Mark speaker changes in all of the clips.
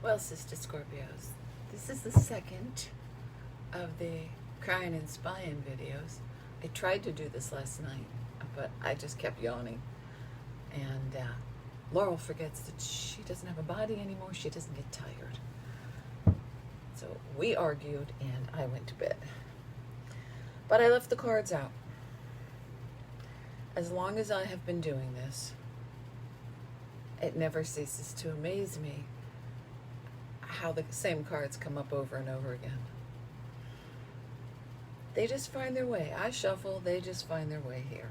Speaker 1: Well, Sister Scorpios, this is the second of the Cryin and Spyin videos. I tried to do this last night, but I just kept yawning. And Laurel forgets that she doesn't have a body anymore. She doesn't get tired. So we argued and I went to bed. But I left the cards out. As long as I have been doing this, it never ceases to amaze me how the same cards come up over and over again. They just find their way. I shuffle, they just find their way here.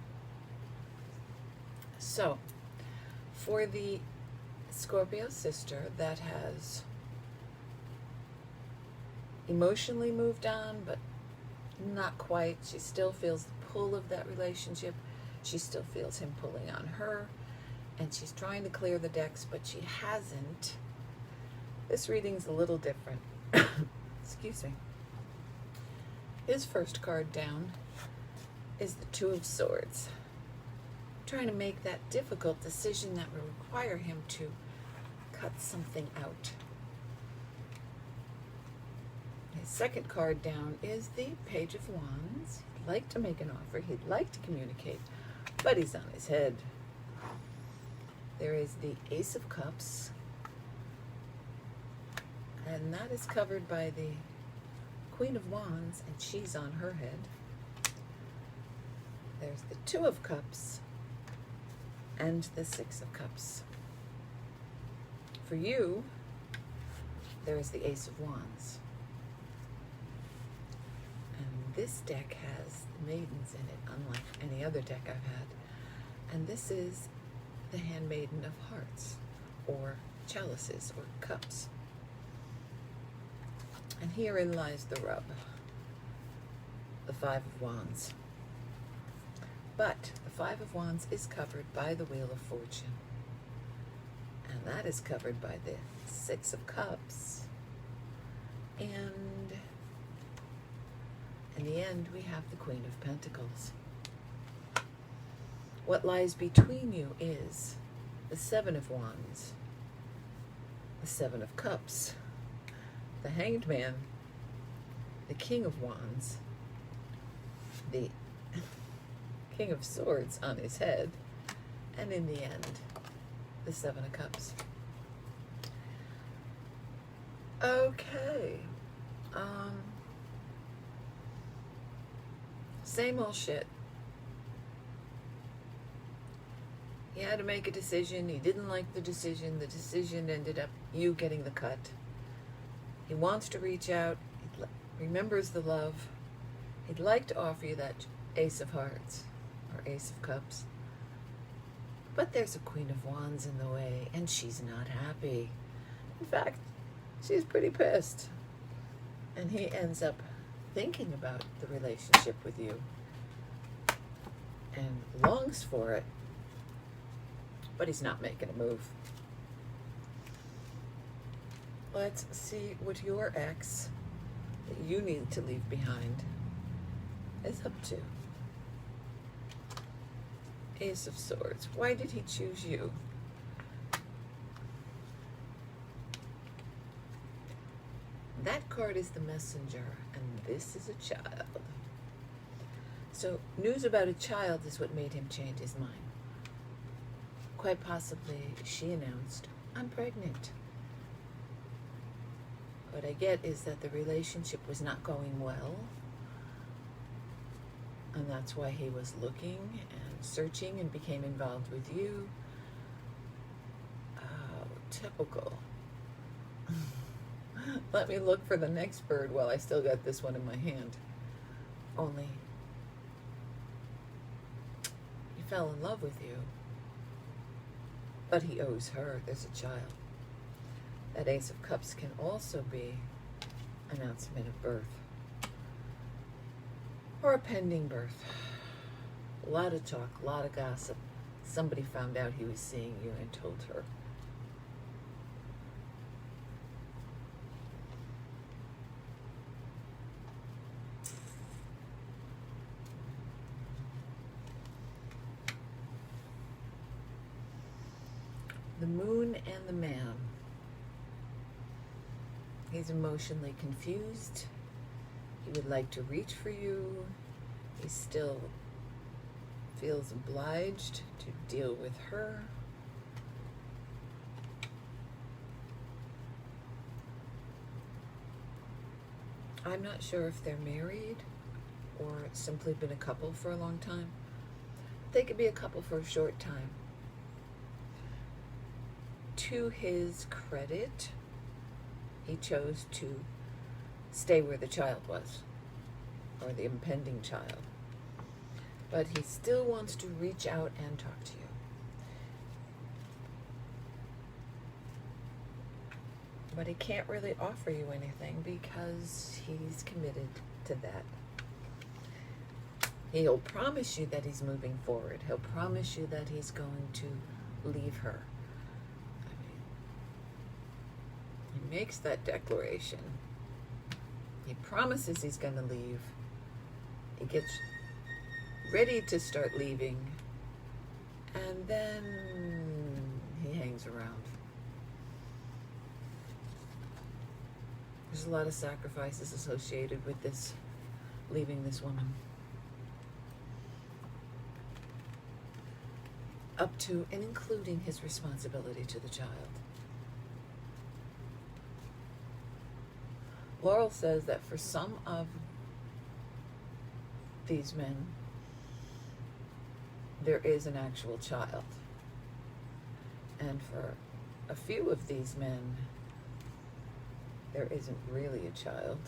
Speaker 1: So, for the Scorpio sister that has emotionally moved on, but not quite, she still feels the pull of that relationship. She still feels him pulling on her, and she's trying to clear the decks, but she hasn't. This reading's a little different. Excuse me. His first card down is the Two of Swords. Trying to make that difficult decision that will require him to cut something out. His second card down is the Page of Wands. He'd like to make an offer. He'd like to communicate, but he's on his head. There is the Ace of Cups, and that is covered by the Queen of Wands, and she's on her head. There's the Two of Cups and the Six of Cups. For you, there is the Ace of Wands. And this deck has maidens in it, unlike any other deck I've had. And this is the Handmaiden of Hearts, or chalices, or cups. And herein lies the rub, the Five of Wands. But the Five of Wands is covered by the Wheel of Fortune. And that is covered by the Six of Cups. And in the end, we have the Queen of Pentacles. What lies between you is the Seven of Wands, the Seven of Cups, the Hanged Man, the King of Wands, the King of Swords on his head, and in the end, the Seven of Cups. Okay. Same old shit. He had to make a decision. He didn't like the decision. The decision ended up you getting the cut. He wants to reach out. He remembers the love. He'd like to offer you that Ace of Hearts or Ace of Cups. But there's a Queen of Wands in the way, and she's not happy. In fact, she's pretty pissed. And he ends up thinking about the relationship with you and longs for it, but he's not making a move. Let's see what your ex that you need to leave behind is up to. Ace of Swords. Why did he choose you? That card is the Messenger, and this is a child. So news about a child is what made him change his mind. Quite possibly she announced, I'm pregnant. What I get is that the relationship was not going well, and that's why he was looking and searching and became involved with you. Oh, typical. Let me look for the next bird while I still got this one in my hand. Only he fell in love with you, but he owes her. There's a child. That Ace of Cups can also be announcement of birth or a pending birth. A lot of talk, a lot of gossip. Somebody found out he was seeing you and told her. The Moon and the Man. He's emotionally confused. He would like to reach for you. He still feels obliged to deal with her. I'm not sure if they're married or simply been a couple for a long time. They could be a couple for a short time. To his credit, he chose to stay where the child was, or the impending child. But he still wants to reach out and talk to you. But he can't really offer you anything because he's committed to that. He'll promise you that he's moving forward. He'll promise you that he's going to leave her. I mean, he makes that declaration. He promises he's going to leave. He gets ready to start leaving. And then he hangs around. There's a lot of sacrifices associated with this, leaving this woman. Up to and including his responsibility to the child. Laurel says that for some of these men, there is an actual child. And for a few of these men, there isn't really a child.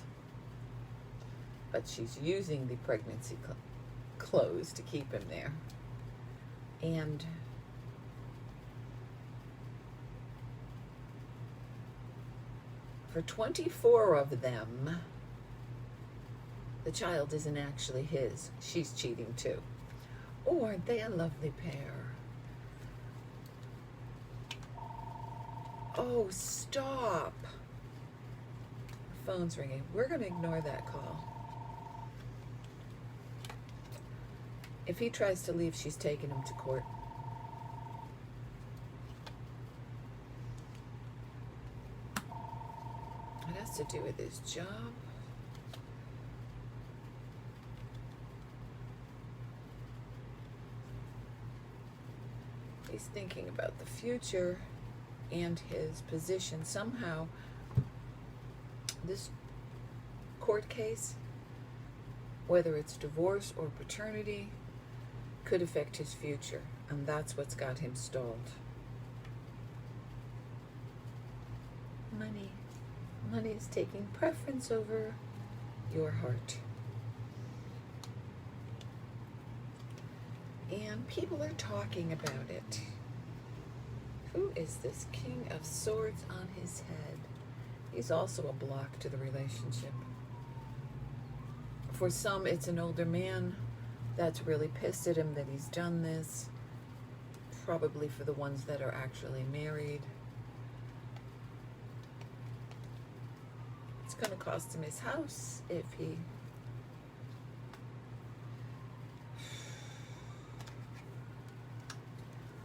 Speaker 1: But she's using the pregnancy clothes to keep him there. And for 24 of them, the child isn't actually his. She's cheating too. Oh, aren't they a lovely pair? Oh, stop. The phone's ringing. We're going to ignore that call. If he tries to leave, she's taking him to court. It has to do with his job. He's thinking about the future and his position. Somehow, this court case, whether it's divorce or paternity, could affect his future, and that's what's got him stalled. Money. Money is taking preference over your heart. And people are talking about it. Who is this King of Swords on his head? He's also a block to the relationship. For some, it's an older man that's really pissed at him that he's done this. Probably for the ones that are actually married. It's going to cost him his house if he...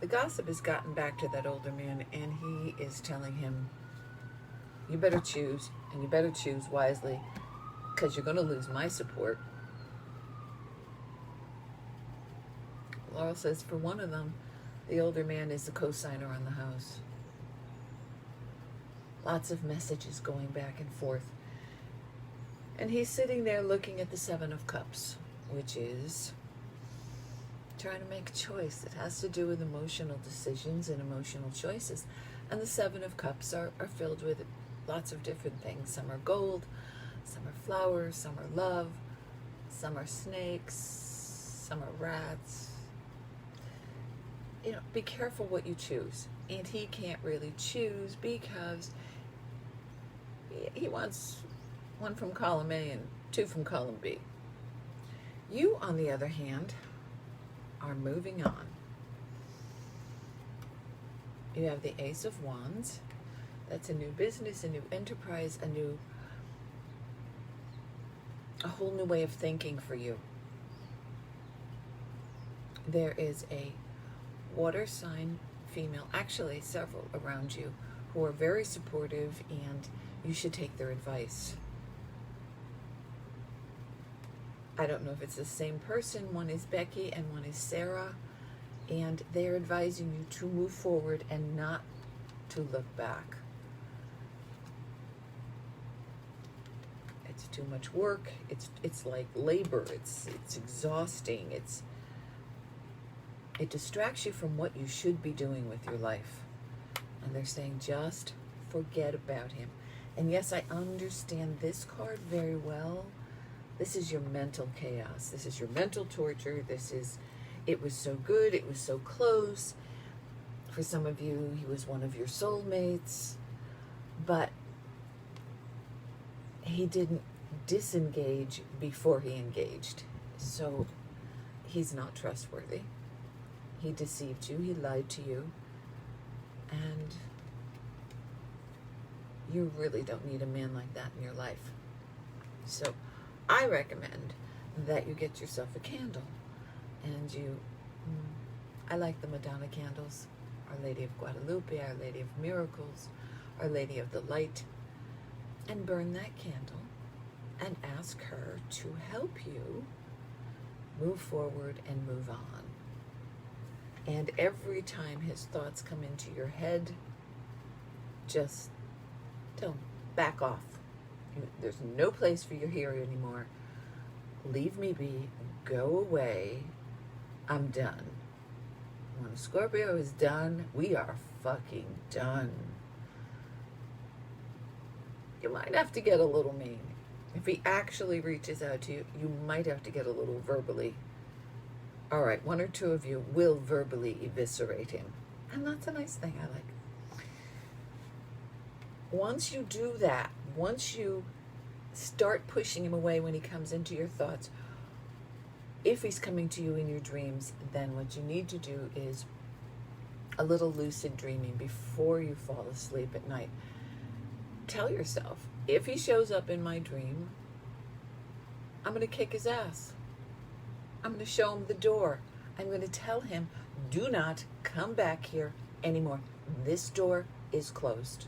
Speaker 1: The gossip has gotten back to that older man, and he is telling him, you better choose, and you better choose wisely, because you're going to lose my support. Laurel says for one of them, the older man is the co-signer on the house. Lots of messages going back and forth. And he's sitting there looking at the Seven of Cups, which is trying to make a choice. It has to do with emotional decisions and emotional choices. And the Seven of Cups are filled with lots of different things. Some are gold, some are flowers, some are love, some are snakes, some are rats. You know, be careful what you choose. And he can't really choose because he wants one from column A and two from column B. You, on the other hand, are moving on. You have the Ace of Wands. That's a new business, a new enterprise, a whole new way of thinking for you. There is a water sign female, actually several around you, who are very supportive, and you should take their advice. I don't know if it's the same person. One is Becky and one is Sarah, and they're advising you to move forward and not to look back. It's too much work. It's like labor. It's exhausting. It distracts you from what you should be doing with your life. And they're saying just forget about him. And yes, I understand this card very well. This is your mental chaos. This is your mental torture. It was so good. It was so close. For some of you, he was one of your soulmates. But he didn't disengage before he engaged. So he's not trustworthy. He deceived you. He lied to you. And you really don't need a man like that in your life. So I recommend that you get yourself a candle. And I like the Madonna candles. Our Lady of Guadalupe, Our Lady of Miracles, Our Lady of the Light. And burn that candle and ask her to help you move forward and move on. And every time his thoughts come into your head, just don't back off. There's no place for you here anymore. Leave me be. Go away. I'm done. When Scorpio is done, we are fucking done. You might have to get a little mean. If he actually reaches out to you, you might have to get a little verbally. All right, one or two of you will verbally eviscerate him. And that's a nice thing, I like. Once you do that, once you start pushing him away when he comes into your thoughts, if he's coming to you in your dreams, then what you need to do is a little lucid dreaming before you fall asleep at night. Tell yourself, if he shows up in my dream, I'm going to kick his ass. I'm going to show him the door. I'm going to tell him, do not come back here anymore. This door is closed.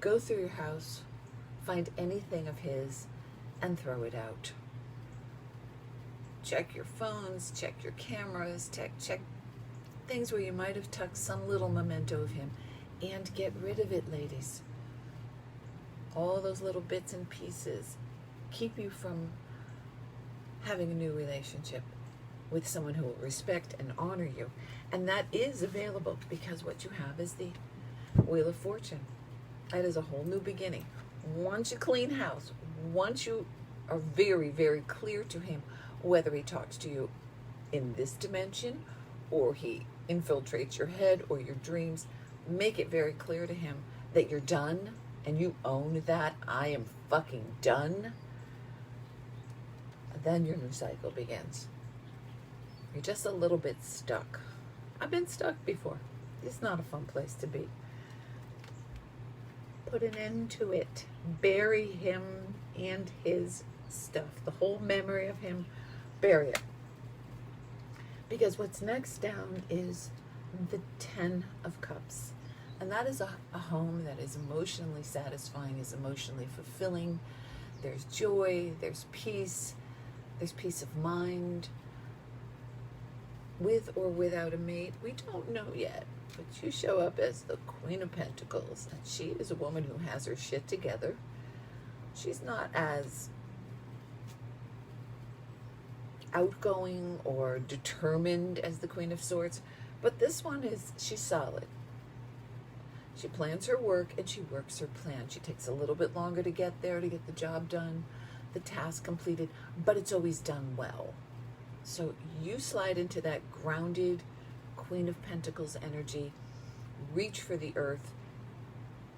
Speaker 1: Go through your house, find anything of his, and throw it out. Check your phones, check your cameras, check things where you might have tucked some little memento of him, and get rid of it, ladies. All those little bits and pieces keep you from having a new relationship with someone who will respect and honor you. And that is available because what you have is the Wheel of Fortune. That is a whole new beginning. Once you clean house, once you are very, very clear to him whether he talks to you in this dimension or he infiltrates your head or your dreams, make it very clear to him that you're done and you own that. I am fucking done. Then your new cycle begins. You're just a little bit stuck. I've been stuck before. It's not a fun place to be. Put an end to it. Bury him and his stuff. The whole memory of him, bury it. Because what's next down is the 10 of Cups. And that is a home that is emotionally satisfying, is emotionally fulfilling. There's joy, there's peace of mind. With or without a mate, we don't know yet. But you show up as the Queen of Pentacles, and she is a woman who has her shit together. She's not as outgoing or determined as the Queen of Swords, but this one she's solid. She plans her work and she works her plan. She takes a little bit longer to get there, to get the job done, the task completed, but it's always done well. So you slide into that grounded Queen of Pentacles energy, reach for the earth,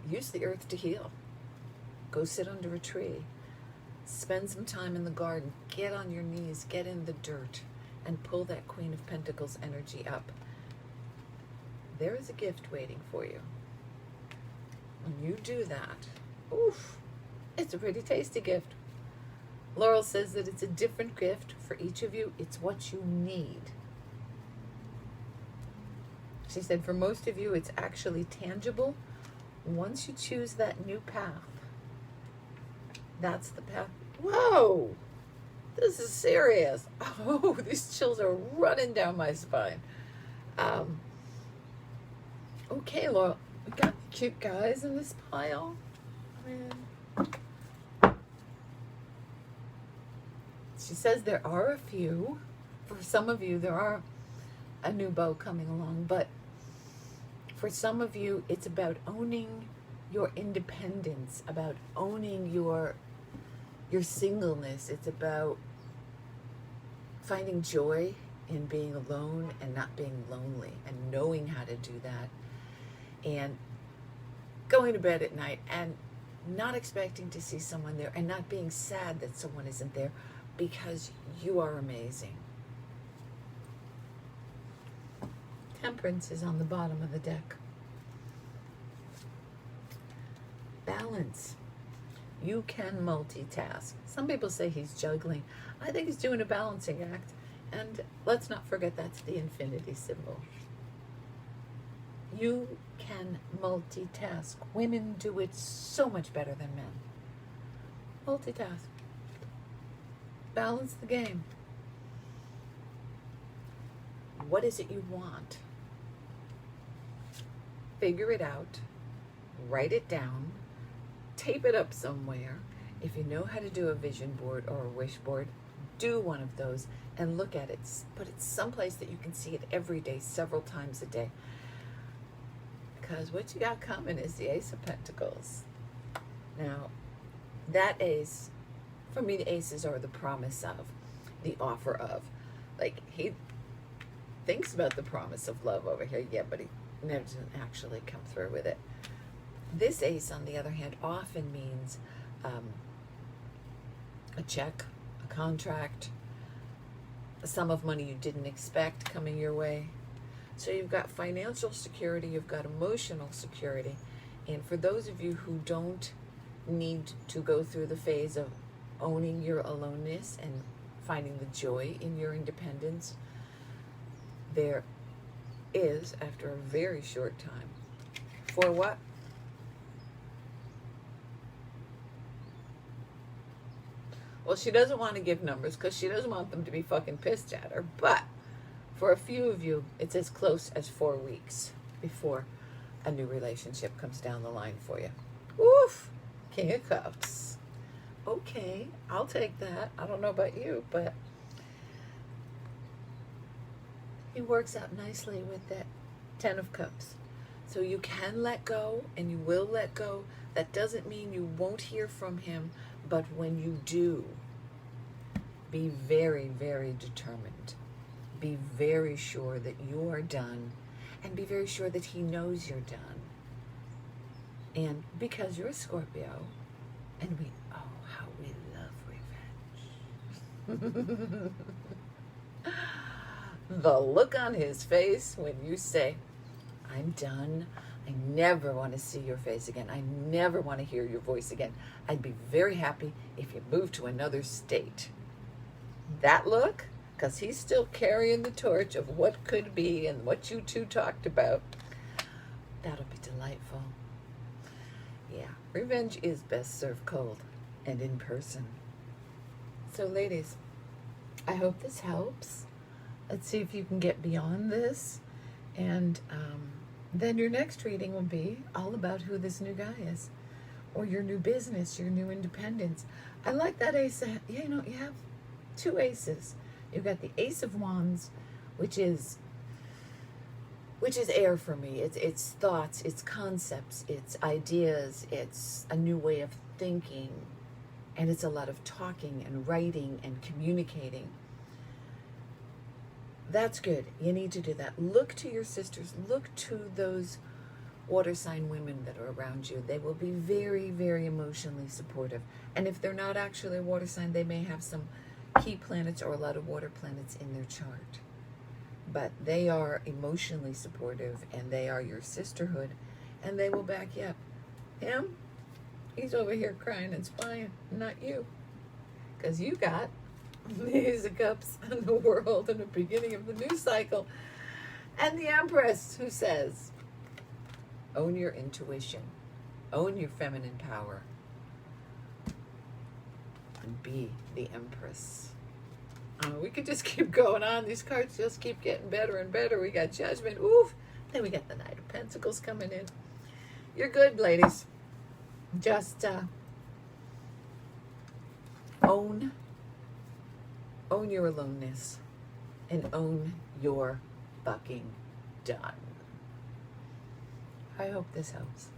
Speaker 1: use the earth to heal. Go sit under a tree, spend some time in the garden, get on your knees, get in the dirt, and pull that Queen of Pentacles energy up. There is a gift waiting for you. When you do that, oof, it's a pretty tasty gift. Laurel says that it's a different gift for each of you. It's what you need. She said, for most of you, it's actually tangible. Once you choose that new path, that's the path. Whoa, this is serious. Oh, these chills are running down my spine. Okay, Laura, we got cute guys in this pile. She says there are a few. For some of you, there are a new beau coming along, but for some of you, it's about owning your independence, about owning your singleness. It's about finding joy in being alone and not being lonely, and knowing how to do that, and going to bed at night and not expecting to see someone there, and not being sad that someone isn't there, because you are amazing. Temperance is on the bottom of the deck. Balance. You can multitask. Some people say he's juggling. I think he's doing a balancing act. And let's not forget that's the infinity symbol. You can multitask. Women do it so much better than men. Multitask. Balance the game. What is it you want? Figure it out. Write it down. Tape it up somewhere. If you know how to do a vision board or a wish board, do one of those and look at it. Put it someplace that you can see it every day, several times a day. Because what you got coming is the Ace of Pentacles. Now, that ace, for me, the aces are the promise of, the offer of. Like, he thinks about the promise of love over here, yeah, but he never doesn't actually come through with it. This ace, on the other hand, often means a check, a contract, a sum of money you didn't expect coming your way. So you've got financial security, you've got emotional security. And for those of you who don't need to go through the phase of owning your aloneness and finding the joy in your independence, there is, after a very short time, for what? Well, she doesn't want to give numbers because she doesn't want them to be fucking pissed at her. But for a few of you, it's as close as 4 weeks before a new relationship comes down the line for you. Oof! King of Cups. Okay, I'll take that. I don't know about you, but it works out nicely with that 10 of Cups. So you can let go, and you will let go. That doesn't mean you won't hear from him, but when you do, be very, very determined. Be very sure that you are done, and be very sure that he knows you're done. And because you're a Scorpio, and how we love revenge. The look on his face when you say, I'm done. I never want to see your face again. I never want to hear your voice again. I'd be very happy if you moved to another state. That look, because he's still carrying the torch of what could be and what you two talked about, that'll be delightful. Yeah, revenge is best served cold and in person. So ladies, I hope this helps. Let's see if you can get beyond this. And then your next reading will be all about who this new guy is, or your new business, your new independence. I like that ace. You have 2 aces. You've got the Ace of Wands, which is air for me. It's thoughts, it's concepts, it's ideas, it's a new way of thinking, and it's a lot of talking and writing and communicating. That's good. You need to do that. Look to your sisters. Look to those water sign women that are around you. They will be very, very emotionally supportive. And if they're not actually a water sign, they may have some key planets or a lot of water planets in their chart. But they are emotionally supportive, and they are your sisterhood, and they will back you up. Him, he's over here crying and spying, not you. Because you got the Ace of Cups and the world and the beginning of the new cycle. And the Empress, who says, own your intuition, own your feminine power, and be the Empress. We could just keep going on. These cards just keep getting better and better. We got Judgment. Oof. Then we got the Knight of Pentacles coming in. You're good, ladies. Just own your aloneness and own your fucking done. I hope this helps.